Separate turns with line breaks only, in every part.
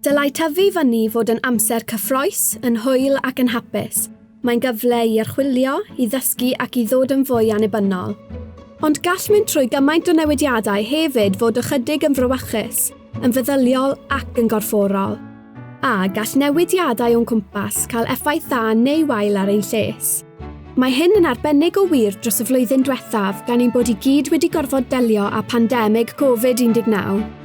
Dylai tyfu fyny fod yn amser cyffroes, yn hwyl ac yn hapus. Mae'n gyfle i archwilio, i ddysgu ac i ddod yn fwy annibynnol. Ond gall mynd trwy gymaint o newidiadau hefyd fod ychydig yn frawychus, yn feddyliol ac yn gorfforol. A gall newidiadau o'n cwmpas cael effaith dda neu wael ar ein lles. Mae hyn yn arbennig o wir dros y flwyddyn diwethaf gan ein bod i gyd wedi gorfod delio â pandemig Covid-19.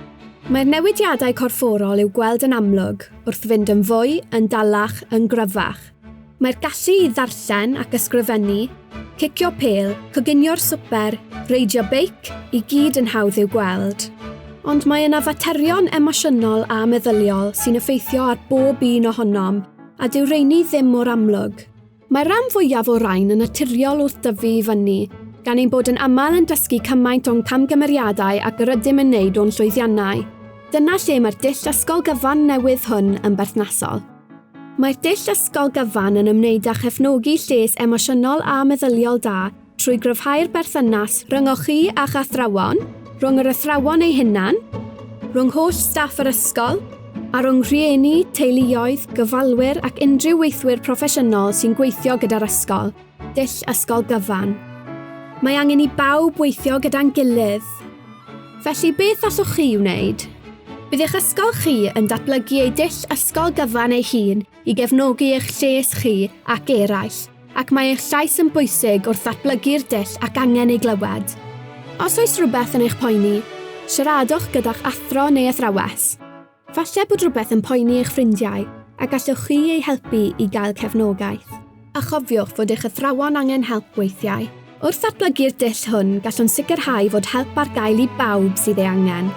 Mae'r newidiadau corfforol i'w gweld yn amlwg wrth fynd yn fwy, yn dalach, yn gryfach. Mae'r gallu i ddarllen ac ysgrifennu, cicio pêl, coginio'r swper, reidio beic i gyd yn hawdd i'w gweld. Ond mae yna faterion emosiynol a meddyliol sy'n effeithio ar bob un ohonom a dyw rheini ddim mor amlwg. Mae'r rhan fwyaf o rain yn naturiol wrth dyfu i fyny, gan ein bod yn aml yn dysgu cymaint o'n camgymeriadau ac yr ydym yn wneud o'n llwyddiannau. Dyna lle mae'r dull ysgol-gyfan newydd hwn yn berthnasol. Mae'r dull ysgol-gyfan yn ymwneud â chefnogi lles emosiynol a meddyliol da trwy gryfhau'r berthynas rhwng chi a'ch athrawon, rhwng yr athrawon eu hunan, rhwng holl staff yr ysgol, a rhwng rhieni, teuluoedd, gyfalwyr ac unrhyw weithwyr proffesiynol sy'n gweithio gyda'r ysgol, dull ysgol-gyfan. Mae angen i bawb weithio gyda'n gilydd. Felly beth allwch chi wneud? Bydd eich ysgol chi yn datblygu ei dull ysgol-gyfan ei hun i gefnogi eich lles chi ac eraill, ac mae eich llais yn bwysig wrth ddatblygu'r dull ac angen ei glywed. Os oes rhywbeth yn eich poeni, siaradwch gyda'ch athro neu athrawes. Falle bod rhywbeth yn poeni eich ffrindiau a gallwch chi ei helpu i gael cefnogaeth. A chofiwch fod eich athrawon angen help weithiau. Wrth ddatblygu'r dull hwn, gallwn sicrhau fod help ar gael i bawb sydd ei angen.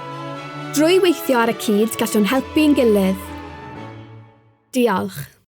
Drwy weithio ar y cyd, gallwn helpu'n gilydd. Diolch.